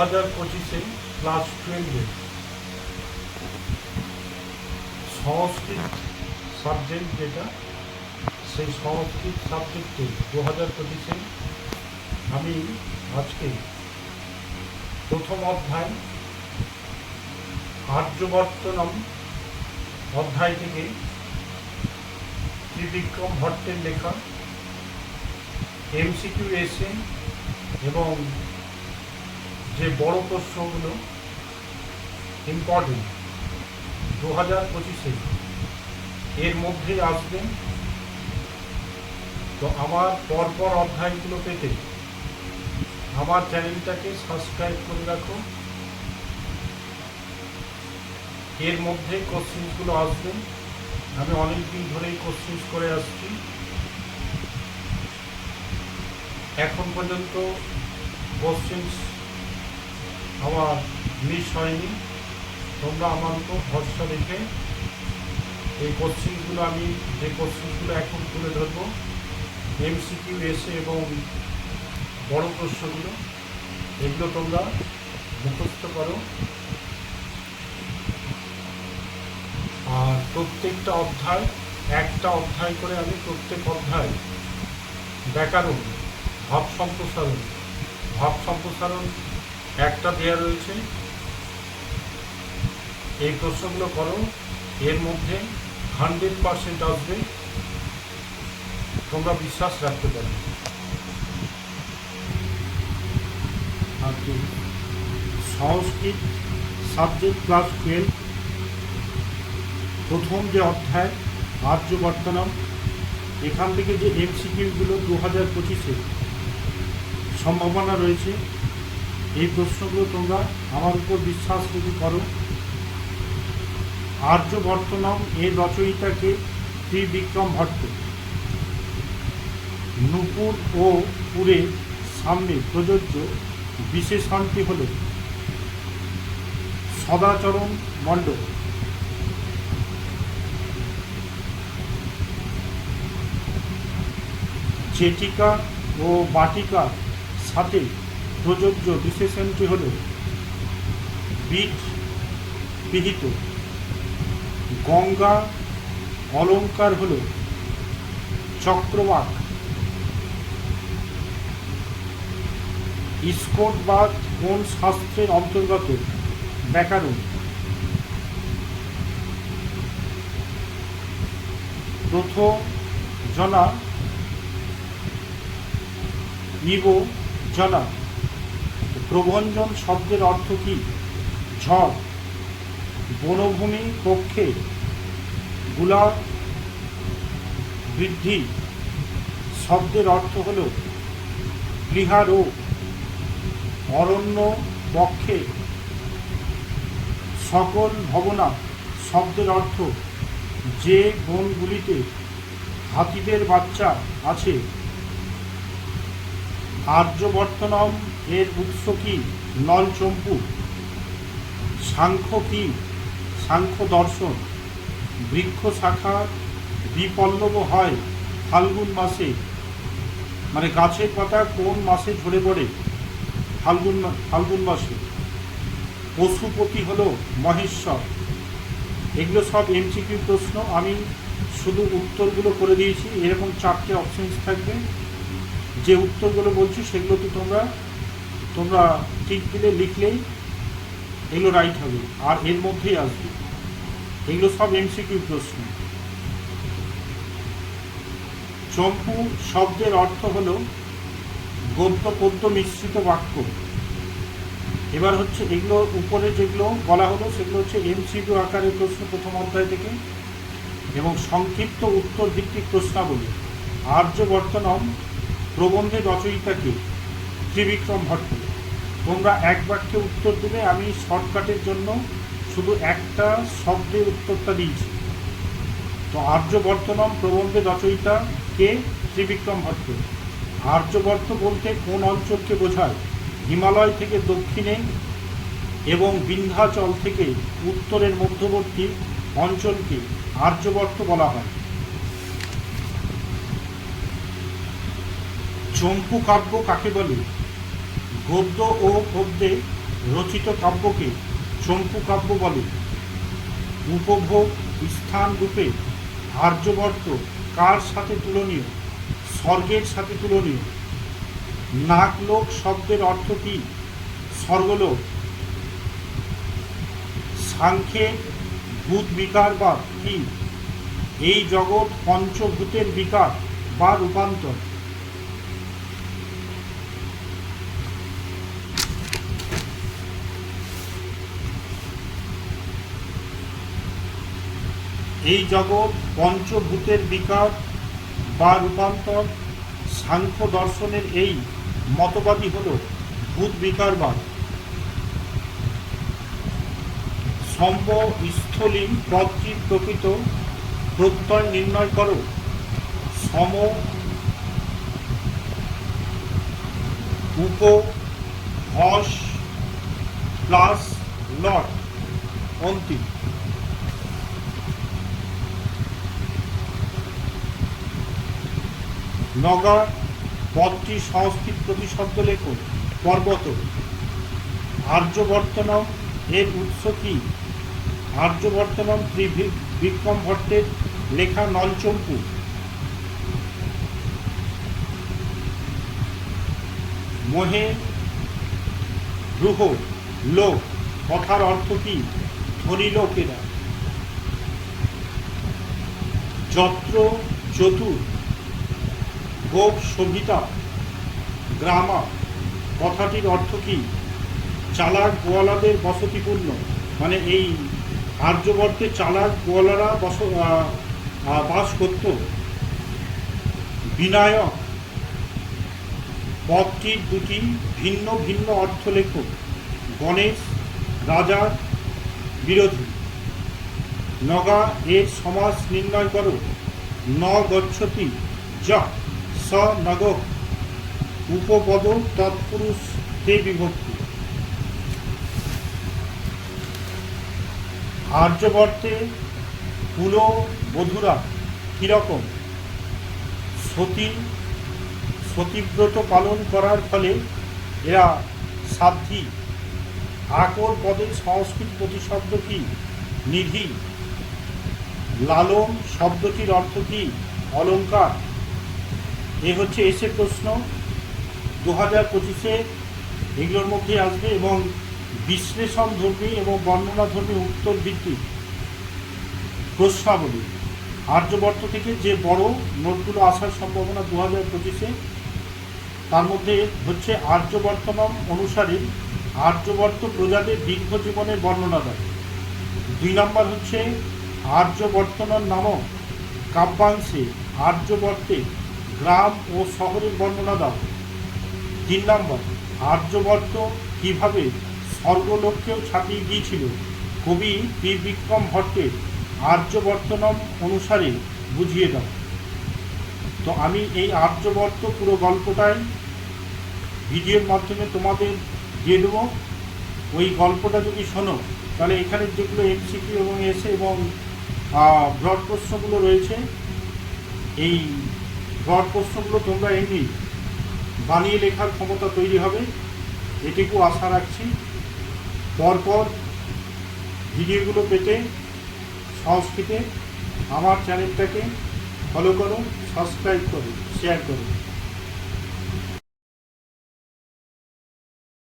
2025-এ class 12-এ সংস্কৃত subject যেটা, সেই সংস্কৃত সাবজেক্টে 2025-এ আমি আজকে প্রথম অধ্যায় আর্যবর্তনম অধ্যায় থেকে ত্রিবিক্রম ভট্টের লেখা এমসিকিউ এসে এবং যে বড় প্রশ্নগুলো ইম্পর্টেন্ট 2025-এ এর মধ্যে আসবে। তো আমার পরপর অধ্যায়গুলো পেতে আমার চ্যানেলটাকে সাবস্ক্রাইব করে রাখো। এর মধ্যে কোশ্চেনগুলো আসবে, আমি অনেক দিন ধরেই কোশ্চেন করে আসছি, এখন পর্যন্ত কোশ্চেন আমার মিস হয়নি। তোমরা আমার উপর ভরসা রেখে এই কোশ্চেনগুলো, আমি যে কোশ্চেনগুলো এখন তুলে ধরবো এমসিকিউ এসে এবং বড় প্রশ্নগুলো, এগুলো তোমরা মুখস্থ করো। আর প্রত্যেকটা অধ্যায় একটা অধ্যায় করে আমি প্রত্যেক অধ্যায় ব্যাকরণ, ভাব সম্প্রসারণ একটা দেওয়া রয়েছে। এই প্রশ্নগুলো করো, এর মধ্যে 100% আসবে, তোমরা বিশ্বাস রাখতে পারো। আর সংস্কৃত সাবজেক্ট ক্লাস 12 প্রথম যে অধ্যায় আর্যবর্তনম, এখান থেকে যে এমসিকিউগুলো 2025-এ সম্ভাবনা রয়েছে, এই প্রশ্নগুলো তোমরা আমার উপর বিশ্বাস রেখে করো। আর্যবর্তনম এর রচয়িতাকে ত্রিবিক্রম ভট্ট। নূপুর ও পুরের সামনে প্রযোজ্য বিশেষণটি হল সদাচরণ মণ্ডল। চেটিকা ও বাটিকার সাথে প্রযোজ্য বিশেষণটি হল বিট বিহিত। গঙ্গা অলঙ্কার হল চক্রবাক। স্কটবাদ কোন শাস্ত্রের অন্তর্গত? ব্যাকরণ। প্রথজনা ইব জনা। প্রভঞ্জন শব্দের অর্থ কি? ঝড়। বনভূমি পক্ষে গুলা বৃদ্ধি শব্দের অর্থ হল প্লিহার। ও অরণ্য পক্ষে সকল ভবনা শব্দের অর্থ যে বনগুলিতে হাতিদের বাচ্চা আছে। আর্যবর্তনম এর উৎস কি? নলচম্পু। সাংখ্য কি? সাংখ্য দর্শন। বৃক্ষ শাখা বিপল্লব হয় ফাল্গুন মাসে, মানে গাছের পাতা কোন মাসে ঝরে পড়ে? ফাল্গুন মাসে। পশুপতি হল মহেশ্বর। এগুলো সব এমসিকিউ প্রশ্ন, আমি শুধু উত্তরগুলো করে দিয়েছি। এরকম 4টে অপশনস থাকবে, যে উত্তরগুলো বলছি সেগুলো তো তোমরা ঠিক দিলে, লিখলেই এগুলো রাইট হবে, আর এর মধ্যেই আসবে। এগুলো সব এমসিকিউ প্রশ্ন। চম্পু শব্দের অর্থ হল গদ্য পদ্য মিশ্রিত বাক্য। এবার হচ্ছে এগুলো উপরে যেগুলো বলা হলো সেগুলো হচ্ছে এমসিকিউ আকারের প্রশ্ন প্রথম অধ্যায় থেকে, এবং সংক্ষিপ্ত উত্তর ভিত্তিক প্রশ্নাবলী। আর্যবর্তনম প্রবন্ধের রচয়িতাকে ত্রিবিক্রম ভট্ট। তোমরা এক বাক্যে উত্তর দেবে, আমি শর্টকাটের জন্য শুধু একটা শব্দের উত্তরটা দিয়েছি। তো আর্যবর্তনম প্রবন্ধের রচয়িতা কে? ত্রিবিক্রম ভট্ট। আর্যবর্ত বলতে কোন অঞ্চলকে বোঝায়? হিমালয় থেকে দক্ষিণে এবং বিন্ধ্যাচল থেকে উত্তরের মধ্যবর্তী অঞ্চলকে আর্যবর্ত বলা হয়। চম্পু কাব্য কাকে বলে? গদ্য ও পদ্যে রচিত কাব্যকে চম্পু কাব্য বলে। উপভোগ স্থান রূপে আর্যবর্ত কার সাথে তুলনীয়? স্বর্গের সাথে তুলনীয়। নাগলোক শব্দের অর্থ কি? স্বর্গলোক। সাংখ্যে ভূত বিকার বা কি? এই জগৎ পঞ্চভূতের বিকার বা রূপান্তর। এই জগৎ পঞ্চভূতের বিকার বা রূপান্তর। সাংখ্য দর্শনের এই মতবাদী হল ভূত বিকারবাদ। সম্ব স্থলী পদটির প্রকৃত প্রত্যয় নির্ণয় করো। সম উপ হস প্লাস লট অন্তিম। নগা পদটি সংস্কৃত প্রতিশব্দ লেখো। পর্বত। আর্যবর্তনম এর উৎস কি? আর্যবর্তনম ত্রিবিক্রম ভট্টের লেখা নলচম্পু। মোহে রুহ লোক কথার অর্থ কি? ধনী লোকেরা। যত্র চতুর গোপ সভিতা গ্রামা কথাটির অর্থ কি? চালাক গোয়ালাদের বসতিপূর্ণ। মানে এই আর্যবর্তে চালাক গোয়ালারা বাস করত। বিনায়ক পদটির দুটি ভিন্ন ভিন্ন অর্থ লেখো। গণেশ রাজার বিরোধী। নগা এর সমাস নির্ণয় করো। ন গচ্ছতি যা স নগ উপপদ তৎপুরুষ তে বিভক্তি। আর্যবর্তে কুল বধূরা কীরকম? সতীব্রত পালন করার ফলে এরা সাধ্বী। আকর পদের সংস্কৃত প্রতিশব্দ কি? নিধি। লালন শব্দটির অর্থ কি? অলঙ্কার। এ হচ্ছে এসে প্রশ্ন 2025-এ এগুলোর মধ্যে আসবে এবং বিশ্লেষণধর্মী এবং বর্ণনাধর্মী উত্তর ভিত্তিক প্রশ্নাবলী। আর্যবর্ত থেকে যে বড় নোটগুলো আসার সম্ভাবনা 2025-এ, তার মধ্যে হচ্ছে আর্যবর্তনম অনুসারে আর্যবর্ত প্রজাদের দীর্ঘ জীবনের বর্ণনা দেয়। 2 নম্বর হচ্ছে আর্যবর্তনম নামক কাব্যাংশে আর্যবর্তে গ্রাম ও শহরের বর্ণনা দাও। 3 নম্বর আর্যবর্ত কীভাবে স্বর্গলোককেও ছাপিয়ে গিয়েছিল কবি ত্রিবিক্রম ভট্টের আর্যবর্তনম অনুসারে বুঝিয়ে দাও। তো আমি এই আর্যবর্ত পুরো গল্পটাই ভিডিওর মাধ্যমে তোমাদের দিয়ে দেবো। ওই গল্পটা যদি শোনো তাহলে এখানে যেগুলো এমসিকিউ এবং এসে এবং ব্রড প্রশ্নগুলো রয়েছে, এই ব্রড প্রশ্নগুলো তোমরা এমনি বানিয়ে লেখার ক্ষমতা তৈরি হবে, এটুকু আশা রাখছি। পরপর ভিডিওগুলো পেতে সংস্কৃতে আমার চ্যানেলটাকে ফলো করো, সাবস্ক্রাইব করো, শেয়ার করো।